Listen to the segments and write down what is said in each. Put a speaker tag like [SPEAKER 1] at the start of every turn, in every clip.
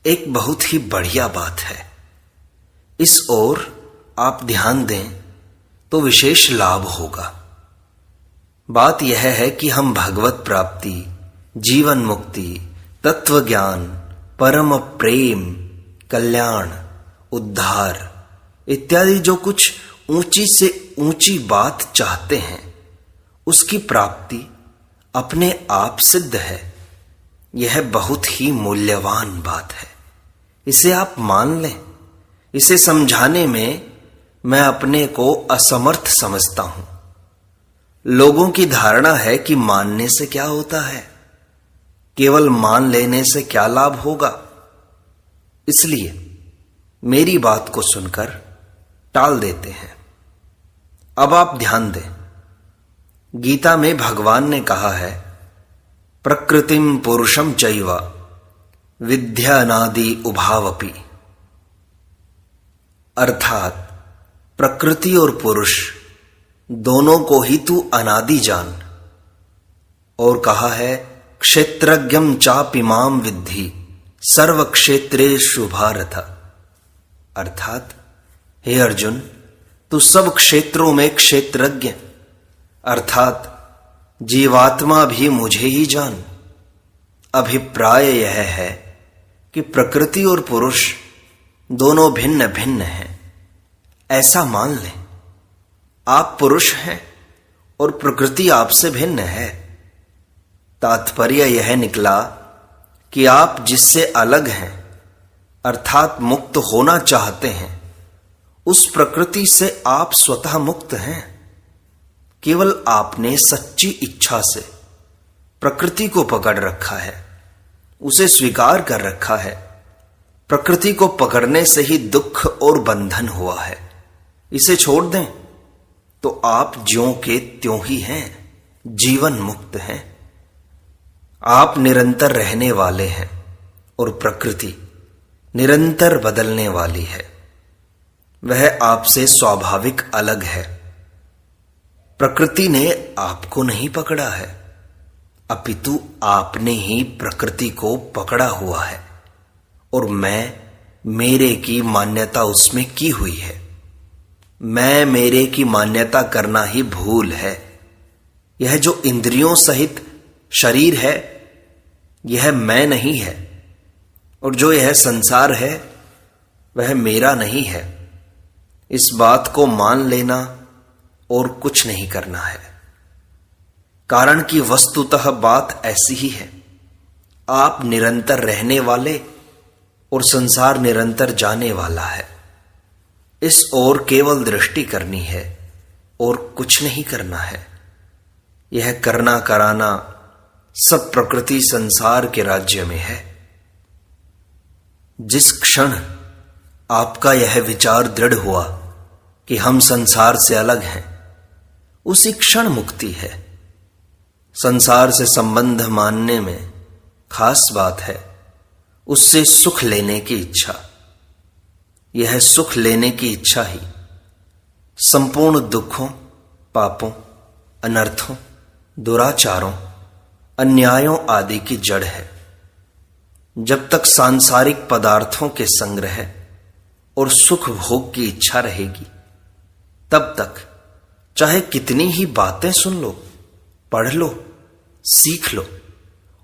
[SPEAKER 1] एक बहुत ही बढ़िया बात है। इस ओर आप ध्यान दें तो विशेष लाभ होगा। बात यह है कि हम भगवत प्राप्ति, जीवन मुक्ति, तत्व ज्ञान, परम प्रेम, कल्याण, उद्धार इत्यादि जो कुछ ऊंची से ऊंची बात चाहते हैं, उसकी प्राप्ति अपने आप सिद्ध है। यह बहुत ही मूल्यवान बात है। इसे आप मान लें। इसे समझाने में मैं अपने को असमर्थ समझता हूं। लोगों की धारणा है कि मानने से क्या होता है, केवल मान लेने से क्या लाभ होगा। इसलिए मेरी बात को सुनकर टाल देते हैं। अब आप ध्यान दें, गीता में भगवान ने कहा है, प्रकृतिम पुरुषम चैव विद्यानादि उभावपि। अर्थात प्रकृति और पुरुष दोनों को ही तू अनादि जान। और कहा है, क्षेत्रज्ञम चापिमाम विद्धि सर्व क्षेत्रेषु भारत। अर्थात हे अर्जुन, तू सब क्षेत्रों में क्षेत्रज्ञ अर्थात जीवात्मा भी मुझे ही जान। अभिप्राय यह है कि प्रकृति और पुरुष दोनों भिन्न भिन्न हैं, ऐसा मान लें। आप पुरुष हैं और प्रकृति आपसे भिन्न है। तात्पर्य यह निकला कि आप जिससे अलग हैं अर्थात मुक्त होना चाहते हैं, उस प्रकृति से आप स्वतः मुक्त हैं। केवल आपने सच्ची इच्छा से प्रकृति को पकड़ रखा है, उसे स्वीकार कर रखा है। प्रकृति को पकड़ने से ही दुख और बंधन हुआ है। इसे छोड़ दें तो आप ज्यों के त्यों ही हैं, जीवन मुक्त हैं। आप निरंतर रहने वाले हैं और प्रकृति निरंतर बदलने वाली है। वह आपसे स्वाभाविक अलग है। प्रकृति ने आपको नहीं पकड़ा है, अपितु आपने ही प्रकृति को पकड़ा हुआ है और मेरे की मान्यता उसमें की हुई है। मैं मेरे की मान्यता करना ही भूल है। यह जो इंद्रियों सहित शरीर है, यह मैं नहीं है, और जो यह संसार है वह मेरा नहीं है। इस बात को मान लेना और कुछ नहीं करना है। कारण कि वस्तुतः बात ऐसी ही है। आप निरंतर रहने वाले और संसार निरंतर जाने वाला है। इस ओर केवल दृष्टि करनी है और कुछ नहीं करना है। यह करना कराना सब प्रकृति संसार के राज्य में है। जिस क्षण आपका यह विचार दृढ़ हुआ कि हम संसार से अलग हैं, उसी क्षण मुक्ति है। संसार से संबंध मानने में खास बात है उससे सुख लेने की इच्छा। यह सुख लेने की इच्छा ही संपूर्ण दुखों, पापों, अनर्थों, दुराचारों, अन्यायों आदि की जड़ है। जब तक सांसारिक पदार्थों के संग्रह और सुख भोग की इच्छा रहेगी, तब तक चाहे कितनी ही बातें सुन लो, पढ़ लो, सीख लो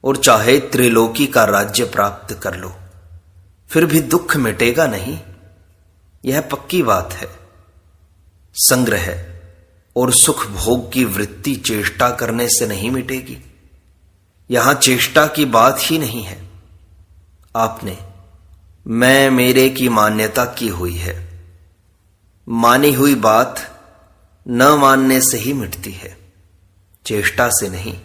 [SPEAKER 1] और चाहे त्रिलोकी का राज्य प्राप्त कर लो, फिर भी दुख मिटेगा नहीं। यह पक्की बात है। संग्रह और सुख भोग की वृत्ति चेष्टा करने से नहीं मिटेगी। यहां चेष्टा की बात ही नहीं है। आपने मैं मेरे की मान्यता की हुई है। मानी हुई बात न मानने से ही मिटती है, चेष्टा से नहीं।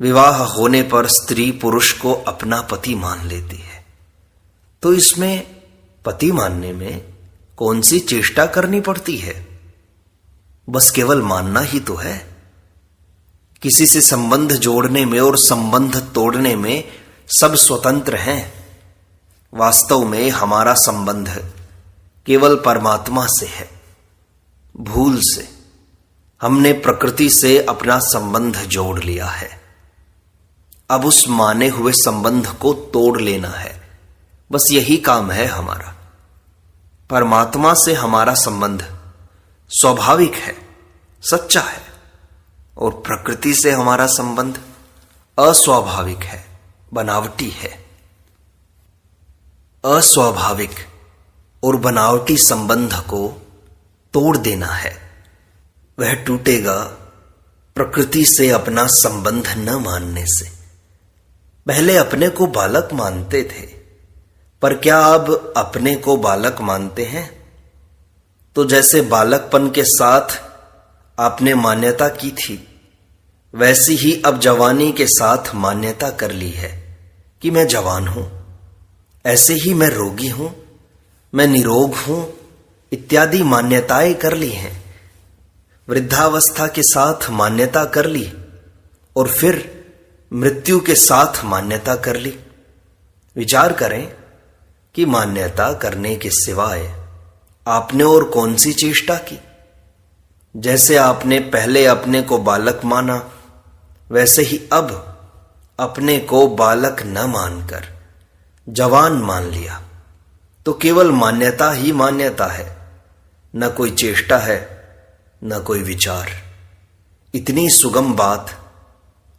[SPEAKER 1] विवाह होने पर स्त्री पुरुष को अपना पति मान लेती है, तो इसमें पति मानने में कौन सी चेष्टा करनी पड़ती है? बस केवल मानना ही तो है। किसी से संबंध जोड़ने में और संबंध तोड़ने में सब स्वतंत्र हैं। वास्तव में हमारा संबंध केवल परमात्मा से है। भूल से हमने प्रकृति से अपना संबंध जोड़ लिया है। अब उस माने हुए संबंध को तोड़ लेना है, बस यही काम है हमारा। परमात्मा से हमारा संबंध स्वाभाविक है, सच्चा है, और प्रकृति से हमारा संबंध अस्वाभाविक है, बनावटी है। अस्वाभाविक और बनावटी संबंध को तोड़ देना है। वह टूटेगा प्रकृति से अपना संबंध न मानने से। पहले अपने को बालक मानते थे, पर क्या अब अपने को बालक मानते हैं? तो जैसे बालकपन के साथ आपने मान्यता की थी, वैसी ही अब जवानी के साथ मान्यता कर ली है कि मैं जवान हूं, ऐसे ही मैं रोगी हूं, मैं निरोग हूं, इत्यादि मान्यताएं कर ली हैं। वृद्धावस्था के साथ मान्यता कर ली और फिर मृत्यु के साथ मान्यता कर ली। विचार करें कि मान्यता करने के सिवाय आपने और कौन सी चेष्टा की? जैसे आपने पहले अपने को बालक माना, वैसे ही अब अपने को बालक न मानकर जवान मान लिया। तो केवल मान्यता ही मान्यता है, न कोई चेष्टा है, न कोई विचार। इतनी सुगम बात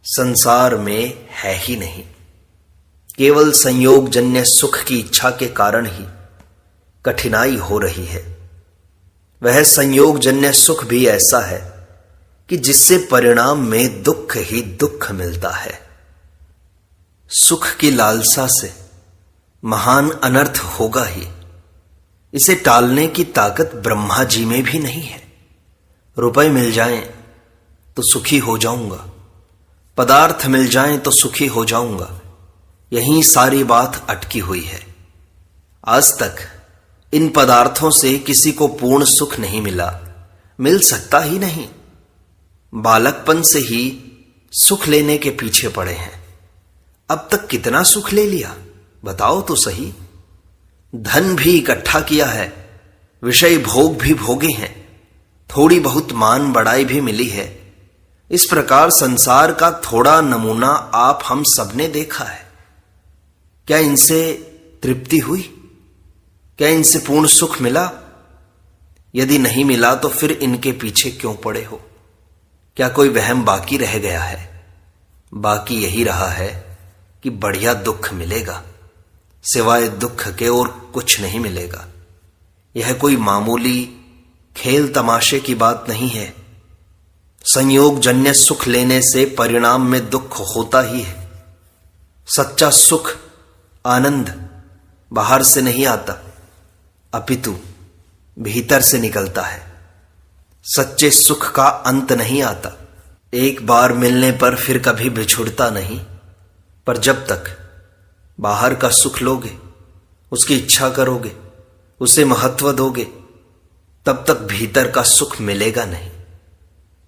[SPEAKER 1] संसार में है ही नहीं। केवल संयोगजन्य सुख की इच्छा के कारण ही कठिनाई हो रही है। वह संयोगजन्य सुख भी ऐसा है कि जिससे परिणाम में दुख ही दुख मिलता है। सुख की लालसा से महान अनर्थ होगा ही। इसे टालने की ताकत ब्रह्मा जी में भी नहीं है। रुपए मिल जाएं तो सुखी हो जाऊंगा, पदार्थ मिल जाएं तो सुखी हो जाऊंगा, यहीं सारी बात अटकी हुई है। आज तक इन पदार्थों से किसी को पूर्ण सुख नहीं मिला, मिल सकता ही नहीं। बालकपन से ही सुख लेने के पीछे पड़े हैं। अब तक कितना सुख ले लिया, बताओ तो सही। धन भी इकट्ठा किया है, विषय भोग भी भोगे हैं, थोड़ी बहुत मान बढ़ाई भी मिली है। इस प्रकार संसार का थोड़ा नमूना आप हम सबने देखा है। क्या इनसे तृप्ति हुई? क्या इनसे पूर्ण सुख मिला? यदि नहीं मिला तो फिर इनके पीछे क्यों पड़े हो? क्या कोई वहम बाकी रह गया है? बाकी यही रहा है कि बढ़िया दुख मिलेगा, सिवाय दुख के और कुछ नहीं मिलेगा। यह कोई मामूली खेल तमाशे की बात नहीं है। संयोगजन्य सुख लेने से परिणाम में दुख होता ही है। सच्चा सुख, आनंद बाहर से नहीं आता, अपितु भीतर से निकलता है। सच्चे सुख का अंत नहीं आता। एक बार मिलने पर फिर कभी बिछुड़ता नहीं। पर जब तक बाहर का सुख लोगे, उसकी इच्छा करोगे, उसे महत्व दोगे, तब तक भीतर का सुख मिलेगा नहीं।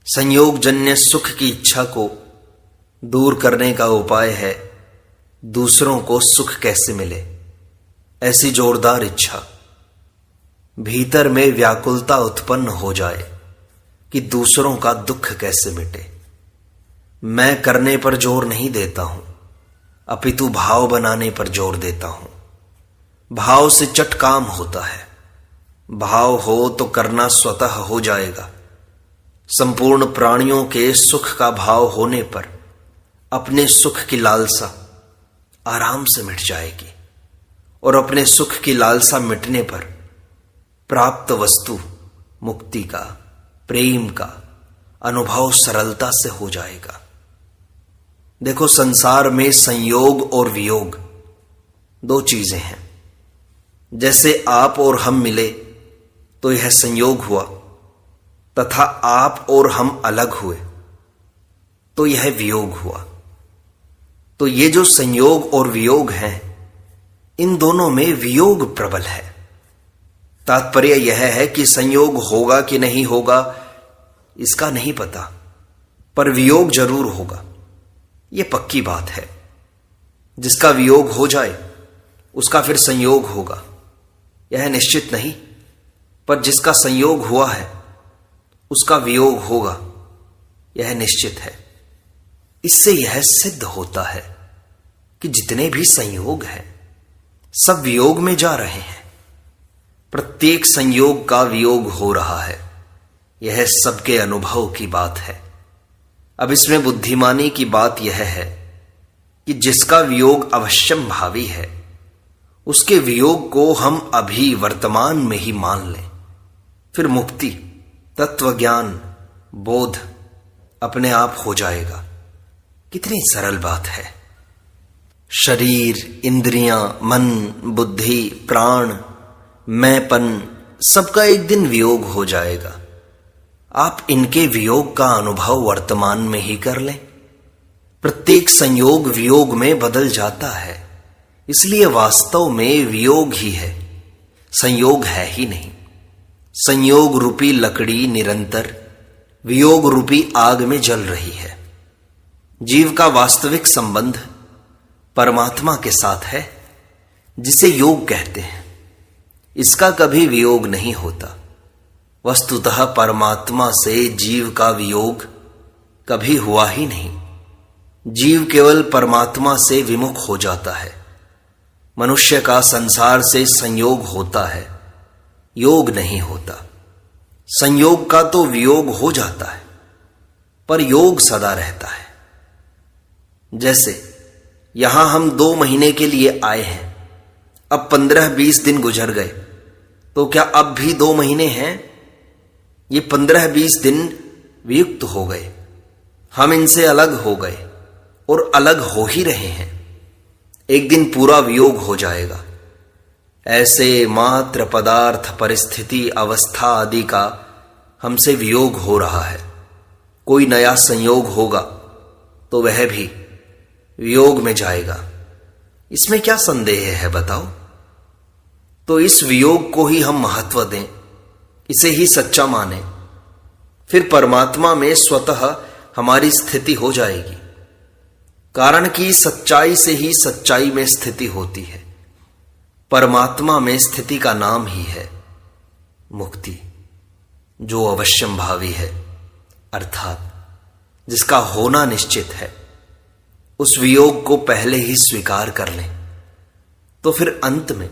[SPEAKER 1] संयोगजन्य सुख की इच्छा को दूर करने का उपाय है दूसरों को सुख कैसे मिले, ऐसी जोरदार इच्छा। भीतर में व्याकुलता उत्पन्न हो जाए कि दूसरों का दुख कैसे मिटे। मैं करने पर जोर नहीं देता हूं, अपितु भाव बनाने पर जोर देता हूं। भाव से चट काम होता है। भाव हो तो करना स्वतः हो जाएगा। संपूर्ण प्राणियों के सुख का भाव होने पर अपने सुख की लालसा आराम से मिट जाएगी, और अपने सुख की लालसा मिटने पर प्राप्त वस्तु मुक्ति का, प्रेम का अनुभव सरलता से हो जाएगा। देखो, संसार में संयोग और वियोग दो चीजें हैं। जैसे आप और हम मिले तो यह संयोग हुआ, तथा आप और हम अलग हुए तो यह वियोग हुआ। तो ये जो संयोग और वियोग हैं, इन दोनों में वियोग प्रबल है। तात्पर्य यह है कि संयोग होगा कि नहीं होगा इसका नहीं पता, पर वियोग जरूर होगा, यह पक्की बात है। जिसका वियोग हो जाए उसका फिर संयोग होगा, यह निश्चित नहीं। पर जिसका संयोग हुआ है उसका वियोग होगा, यह निश्चित है। इससे यह सिद्ध होता है कि जितने भी संयोग हैं सब वियोग में जा रहे हैं। प्रत्येक संयोग का वियोग हो रहा है। यह सबके अनुभव की बात है। अब इसमें बुद्धिमानी की बात यह है कि जिसका वियोग अवश्यम भावी है, उसके वियोग को हम अभी वर्तमान में ही मान लें। फिर मुक्ति, तत्व ज्ञान, बोध अपने आप हो जाएगा। कितनी सरल बात है। शरीर, इंद्रियां, मन, बुद्धि, प्राण, मैंपन, सबका एक दिन वियोग हो जाएगा। आप इनके वियोग का अनुभव वर्तमान में ही कर लें। प्रत्येक संयोग वियोग में बदल जाता है, इसलिए वास्तव में वियोग ही है, संयोग है ही नहीं। संयोग रूपी लकड़ी निरंतर वियोग रूपी आग में जल रही है। जीव का वास्तविक संबंध परमात्मा के साथ है, जिसे योग कहते हैं। इसका कभी वियोग नहीं होता। वस्तुतः परमात्मा से जीव का वियोग कभी हुआ ही नहीं। जीव केवल परमात्मा से विमुख हो जाता है। मनुष्य का संसार से संयोग होता है, योग नहीं होता। संयोग का तो वियोग हो जाता है, पर योग सदा रहता है। जैसे यहां हम 2 महीने के लिए आए हैं, अब 15-20 दिन गुजर गए, तो क्या अब भी 2 महीने हैं? ये 15-20 दिन वियुक्त हो गए, हम इनसे अलग हो गए और अलग हो ही रहे हैं। एक दिन पूरा वियोग हो जाएगा। ऐसे मात्र पदार्थ, परिस्थिति, अवस्था आदि का हमसे वियोग हो रहा है। कोई नया संयोग होगा तो वह भी वियोग में जाएगा। इसमें क्या संदेह है बताओ? तो इस वियोग को ही हम महत्व दें, इसे ही सच्चा माने, फिर परमात्मा में स्वतः हमारी स्थिति हो जाएगी। कारण कि सच्चाई से ही सच्चाई में स्थिति होती है। परमात्मा में स्थिति का नाम ही है मुक्ति, जो अवश्यम भावी है, अर्थात जिसका होना निश्चित है। उस वियोग को पहले ही स्वीकार कर लें, तो फिर अंत में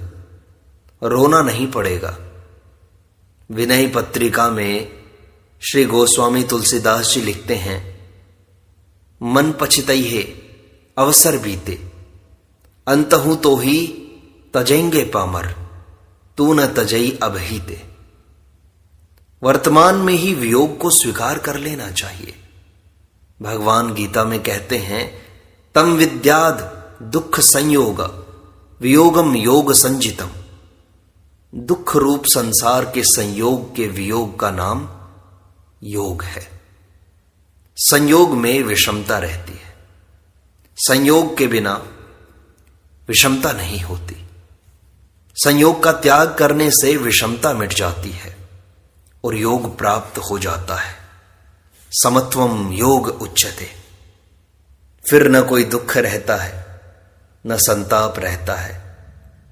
[SPEAKER 1] रोना नहीं पड़ेगा। विनय पत्रिका में श्री गोस्वामी तुलसीदास जी लिखते हैं, मन पछितई है अवसर बीते, अंतहु तो ही तजेंगे पामर, तू न तजई अबहीते। वर्तमान में ही वियोग को स्वीकार कर लेना चाहिए। भगवान गीता में कहते हैं, तम विद्याद दुख संयोग वियोगम योग संजितम। दुख रूप संसार के संयोग के वियोग का नाम योग है। संयोग में विषमता रहती है, संयोग के बिना विषमता नहीं होती। संयोग का त्याग करने से विषमता मिट जाती है और योग प्राप्त हो जाता है। समत्वम योग उच्यते। फिर न कोई दुख रहता है, न संताप रहता है,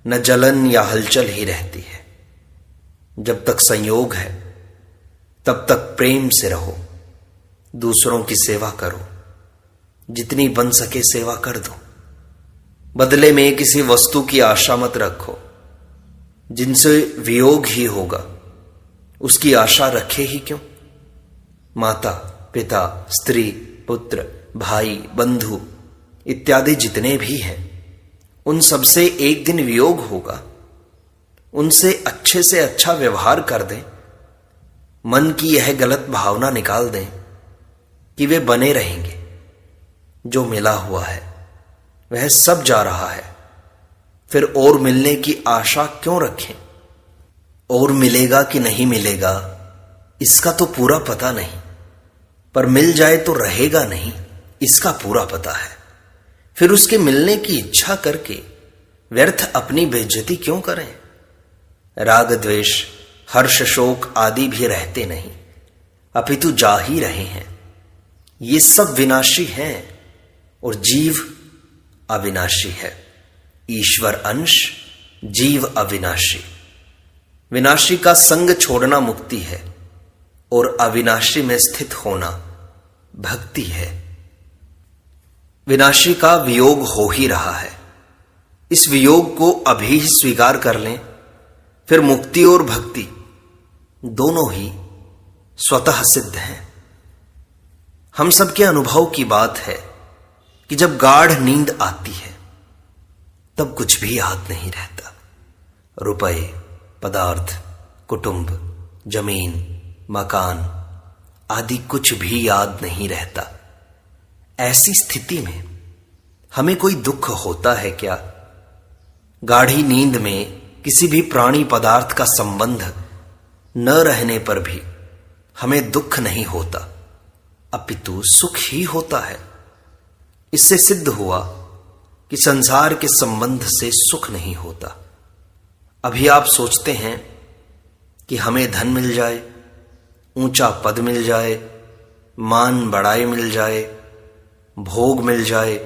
[SPEAKER 1] न जलन या हलचल ही रहती है। जब तक संयोग है तब तक प्रेम से रहो, दूसरों की सेवा करो, जितनी बन सके सेवा कर दो। बदले में किसी वस्तु की आशा मत रखो। जिनसे वियोग ही होगा उसकी आशा रखे ही क्यों? माता, पिता, स्त्री, पुत्र, भाई, बंधु इत्यादि जितने भी हैं, उन सबसे एक दिन वियोग होगा। उनसे अच्छे से अच्छा व्यवहार कर दें। मन की यह गलत भावना निकाल दें कि वे बने रहेंगे। जो मिला हुआ है वह सब जा रहा है, फिर और मिलने की आशा क्यों रखें? और मिलेगा कि नहीं मिलेगा इसका तो पूरा पता नहीं, पर मिल जाए तो रहेगा नहीं इसका पूरा पता है। फिर उसके मिलने की इच्छा करके व्यर्थ अपनी बेइज्जती क्यों करें? राग, द्वेष, हर्ष, शोक आदि भी रहते नहीं, अपितु जा ही रहे हैं। ये सब विनाशी हैं और जीव अविनाशी है। ईश्वर अंश, जीव अविनाशी। विनाशी का संग छोड़ना मुक्ति है और अविनाशी में स्थित होना भक्ति है। विनाशी का वियोग हो ही रहा है, इस वियोग को अभी ही स्वीकार कर लें, फिर मुक्ति और भक्ति दोनों ही स्वतः सिद्ध हैं। हम सबके अनुभव की बात है कि जब गाढ़ नींद आती है तब कुछ भी याद नहीं रहता। रुपए, पदार्थ, कुटुंब, जमीन, मकान आदि कुछ भी याद नहीं रहता। ऐसी स्थिति में हमें कोई दुख होता है क्या? गाढ़ी नींद में किसी भी प्राणी पदार्थ का संबंध न रहने पर भी हमें दुख नहीं होता, अपितु सुख ही होता है। इससे सिद्ध हुआ कि संसार के संबंध से सुख नहीं होता। अभी आप सोचते हैं कि हमें धन मिल जाए, ऊंचा पद मिल जाए, मान बढ़ाई मिल जाए, भोग मिल जाए,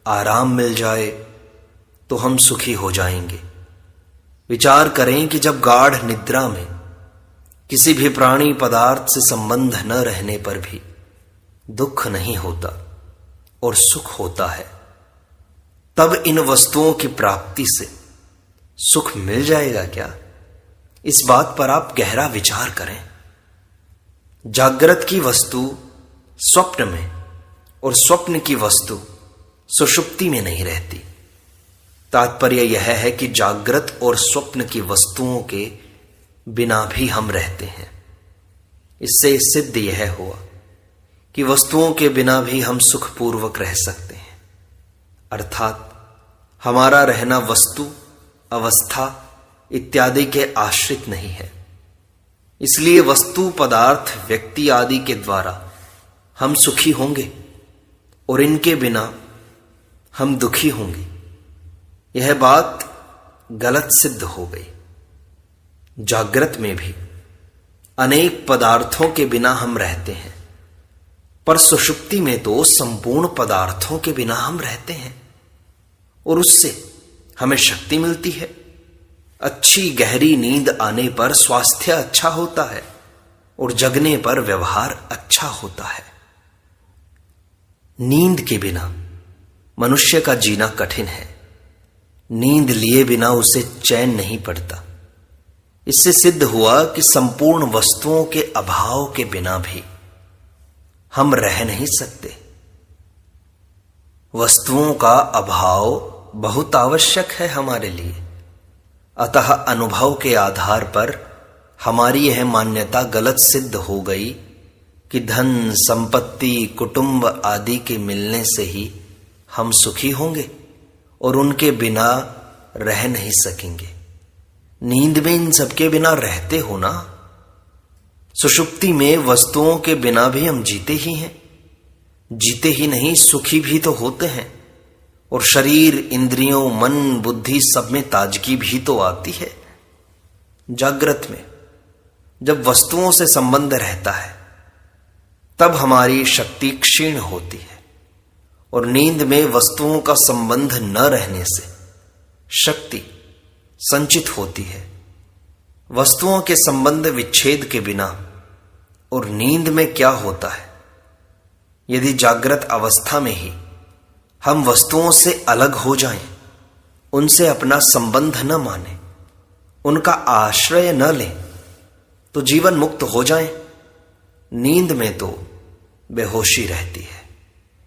[SPEAKER 1] आराम मिल जाए तो हम सुखी हो जाएंगे। विचार करें कि जब गाढ़ निद्रा में किसी भी प्राणी पदार्थ से संबंध न रहने पर भी दुख नहीं होता और सुख होता है, तब इन वस्तुओं की प्राप्ति से सुख मिल जाएगा क्या? इस बात पर आप गहरा विचार करें। जागृत की वस्तु स्वप्न में और स्वप्न की वस्तु सुषुप्ति में नहीं रहती। तात्पर्य यह है कि जागृत और स्वप्न की वस्तुओं के बिना भी हम रहते हैं। इससे सिद्ध यह हुआ कि वस्तुओं के बिना भी हम सुखपूर्वक रह सकते हैं, अर्थात हमारा रहना वस्तु, अवस्था इत्यादि के आश्रित नहीं है। इसलिए वस्तु, पदार्थ, व्यक्ति आदि के द्वारा हम सुखी होंगे और इनके बिना हम दुखी होंगे। यह बात गलत सिद्ध हो गई। जागृत में भी अनेक पदार्थों के बिना हम रहते हैं, पर सुषुप्ति में तो संपूर्ण पदार्थों के बिना हम रहते हैं और उससे हमें शक्ति मिलती है। अच्छी गहरी नींद आने पर स्वास्थ्य अच्छा होता है और जगने पर व्यवहार अच्छा होता है। नींद के बिना मनुष्य का जीना कठिन है। नींद लिए बिना उसे चैन नहीं पड़ता। इससे सिद्ध हुआ कि संपूर्ण वस्तुओं के अभाव के बिना भी हम रह नहीं सकते। वस्तुओं का अभाव बहुत आवश्यक है हमारे लिए। अतः अनुभव के आधार पर हमारी यह मान्यता गलत सिद्ध हो गई कि धन, संपत्ति, कुटुंब आदि के मिलने से ही हम सुखी होंगे और उनके बिना रह नहीं सकेंगे। नींद में इन सबके बिना रहते हो ना। सुषुप्ति में वस्तुओं के बिना भी हम जीते ही हैं। जीते ही नहीं, सुखी भी तो होते हैं और शरीर, इंद्रियों, मन, बुद्धि सब में ताजगी भी तो आती है। जागृत में जब वस्तुओं से संबंध रहता है तब हमारी शक्ति क्षीण होती है और नींद में वस्तुओं का संबंध न रहने से शक्ति संचित होती है। वस्तुओं के संबंध विच्छेद के बिना और नींद में क्या होता है? यदि जागृत अवस्था में ही हम वस्तुओं से अलग हो जाएं, उनसे अपना संबंध न माने, उनका आश्रय न लें, तो जीवन मुक्त हो जाएं। नींद में तो बेहोशी रहती है,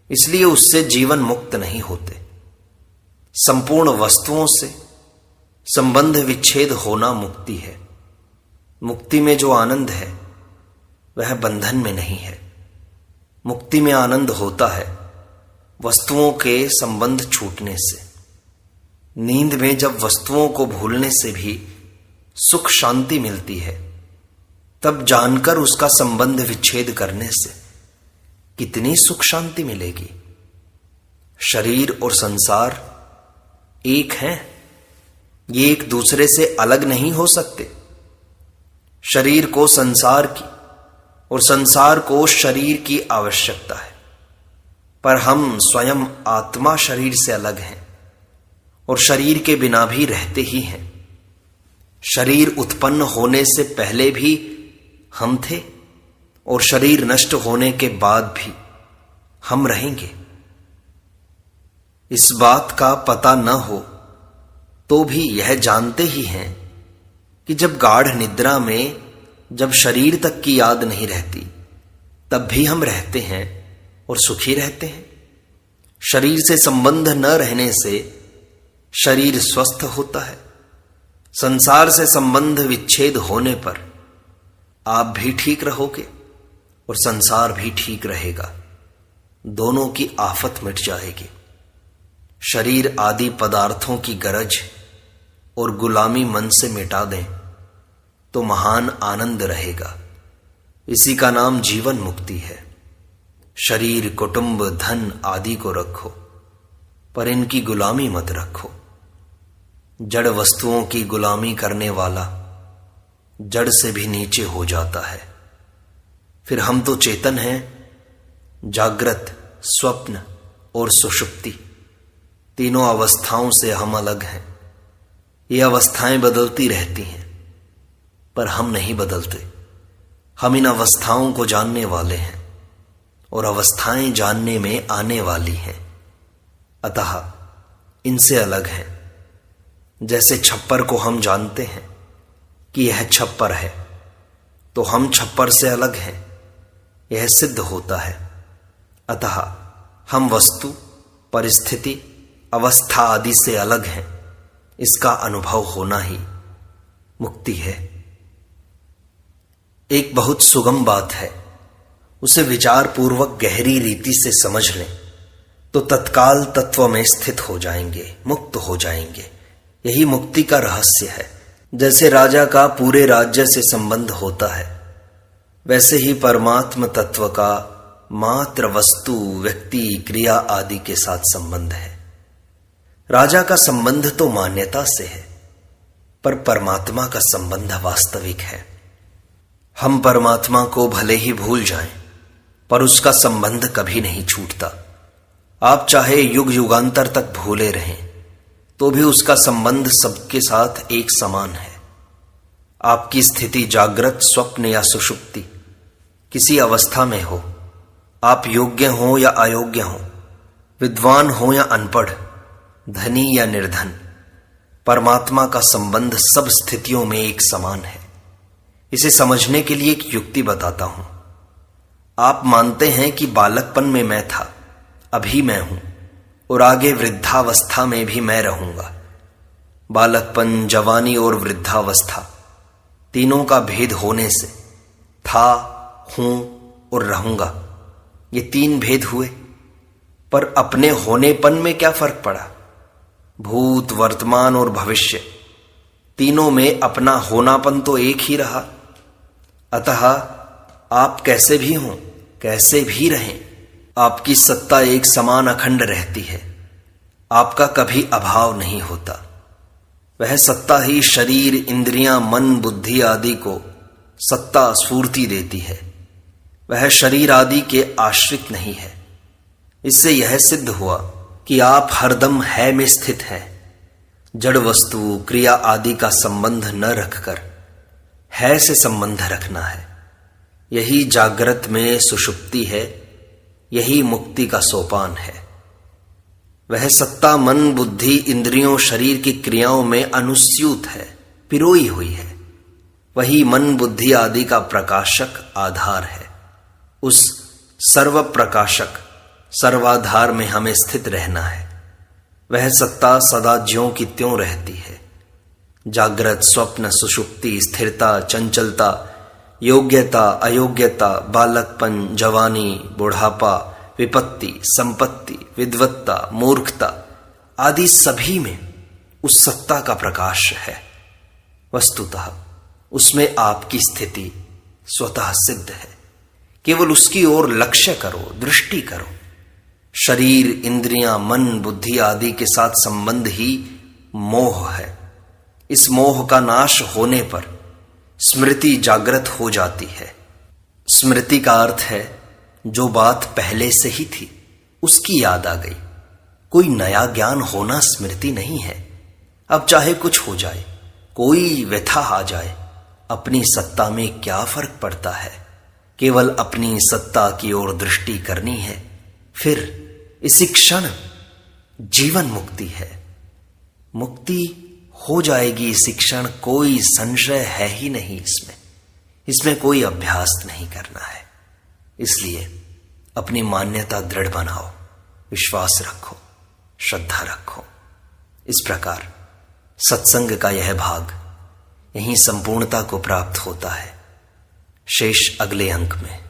[SPEAKER 1] इसलिए उससे जीवन मुक्त नहीं होते। संपूर्ण वस्तुओं से संबंध विच्छेद होना मुक्ति है। मुक्ति में जो आनंद है वह बंधन में नहीं है। मुक्ति में आनंद होता है वस्तुओं के संबंध छूटने से। नींद में जब वस्तुओं को भूलने से भी सुख शांति मिलती है, तब जानकर उसका संबंध विच्छेद करने से कितनी सुख शांति मिलेगी। शरीर और संसार एक हैं, ये एक दूसरे से अलग नहीं हो सकते। शरीर को संसार की और संसार को शरीर की आवश्यकता है, पर हम स्वयं आत्मा शरीर से अलग हैं और शरीर के बिना भी रहते ही हैं। शरीर उत्पन्न होने से पहले भी हम थे और शरीर नष्ट होने के बाद भी हम रहेंगे। इस बात का पता न हो तो भी यह जानते ही हैं कि जब गाढ़ निद्रा में जब शरीर तक की याद नहीं रहती तब भी हम रहते हैं और सुखी रहते हैं। शरीर से संबंध न रहने से शरीर स्वस्थ होता है। संसार से संबंध विच्छेद होने पर आप भी ठीक रहोगे और संसार भी ठीक रहेगा। दोनों की आफत मिट जाएगी। शरीर आदि पदार्थों की गरज और गुलामी मन से मिटा दें तो महान आनंद रहेगा। इसी का नाम जीवन मुक्ति है। शरीर, कुटुंब, धन आदि को रखो, पर इनकी गुलामी मत रखो। जड़ वस्तुओं की गुलामी करने वाला जड़ से भी नीचे हो जाता है। फिर हम तो चेतन हैं। जागृत, स्वप्न और सुषुप्ति तीनों अवस्थाओं से हम अलग हैं। ये अवस्थाएं बदलती रहती हैं, पर हम नहीं बदलते। हम इन अवस्थाओं को जानने वाले हैं और अवस्थाएं जानने में आने वाली हैं, अतः इनसे अलग हैं। जैसे छप्पर को हम जानते हैं कि यह छप्पर है, तो हम छप्पर से अलग हैं, यह सिद्ध होता है। अतः हम वस्तु, परिस्थिति, अवस्था आदि से अलग हैं। इसका अनुभव होना ही मुक्ति है। एक बहुत सुगम बात है, उसे विचार पूर्वक गहरी रीति से समझ लें तो तत्काल तत्व में स्थित हो जाएंगे, मुक्त हो जाएंगे। यही मुक्ति का रहस्य है। जैसे राजा का पूरे राज्य से संबंध होता है, वैसे ही परमात्म तत्व का मात्र वस्तु, व्यक्ति, क्रिया आदि के साथ संबंध है। राजा का संबंध तो मान्यता से है, पर परमात्मा का संबंध वास्तविक है। हम परमात्मा को भले ही भूल जाएं, पर उसका संबंध कभी नहीं छूटता। आप चाहे युग युगांतर तक भूले रहें, तो भी उसका संबंध सबके साथ एक समान है। आपकी स्थिति जागृत, स्वप्न या सुषुप्ति किसी अवस्था में हो, आप योग्य हो या अयोग्य हो, विद्वान हो या अनपढ़, धनी या निर्धन, परमात्मा का संबंध सब स्थितियों में एक समान है। इसे समझने के लिए एक युक्ति बताता हूं। आप मानते हैं कि बालकपन में मैं था, अभी मैं हूं और आगे वृद्धावस्था में भी मैं रहूंगा। बालकपन, जवानी और वृद्धावस्था तीनों का भेद होने से था, हूं और रहूंगा, ये तीन भेद हुए। पर अपने होनेपन में क्या फर्क पड़ा? भूत, वर्तमान और भविष्य तीनों में अपना होनापन तो एक ही रहा। अतः आप कैसे भी हों, कैसे भी रहें, आपकी सत्ता एक समान अखंड रहती है। आपका कभी अभाव नहीं होता। वह सत्ता ही शरीर, इंद्रियां, मन, बुद्धि आदि को सत्ता, स्फूर्ति देती है। वह शरीर आदि के आश्रित नहीं है। इससे यह सिद्ध हुआ कि आप हरदम है में स्थित हैं। जड़ वस्तु, क्रिया आदि का संबंध न रखकर है से संबंध रखना है। यही जागृत में सुषुप्ति है, यही मुक्ति का सोपान है। वह सत्ता मन, बुद्धि, इंद्रियों, शरीर की क्रियाओं में अनुस्यूत है, पिरोई हुई है। वही मन, बुद्धि आदि का प्रकाशक आधार है। उस सर्व प्रकाशक सर्वाधार में हमें स्थित रहना है। वह सत्ता सदा ज्यों की त्यों रहती है। जागृत, स्वप्न, सुषुप्ति, स्थिरता, चंचलता, योग्यता, अयोग्यता, बालकपन, जवानी, बुढ़ापा, विपत्ति, संपत्ति, विद्वत्ता, मूर्खता आदि सभी में उस सत्ता का प्रकाश है। वस्तुतः उसमें आपकी स्थिति स्वतः सिद्ध है। केवल उसकी ओर लक्ष्य करो, दृष्टि करो। शरीर, इंद्रियां, मन, बुद्धि आदि के साथ संबंध ही मोह है। इस मोह का नाश होने पर स्मृति जागृत हो जाती है। स्मृति का अर्थ है जो बात पहले से ही थी उसकी याद आ गई। कोई नया ज्ञान होना स्मृति नहीं है। अब चाहे कुछ हो जाए, कोई व्यथा आ जाए, अपनी सत्ता में क्या फर्क पड़ता है। केवल अपनी सत्ता की ओर दृष्टि करनी है। फिर इसी क्षण जीवन मुक्ति है। मुक्ति हो जाएगी इसी क्षण, कोई संशय है ही नहीं इसमें कोई अभ्यास नहीं करना है। इसलिए अपनी मान्यता दृढ़ बनाओ, विश्वास रखो, श्रद्धा रखो। इस प्रकार सत्संग का यह भाग यहीं संपूर्णता को प्राप्त होता है। शेष अगले अंक में।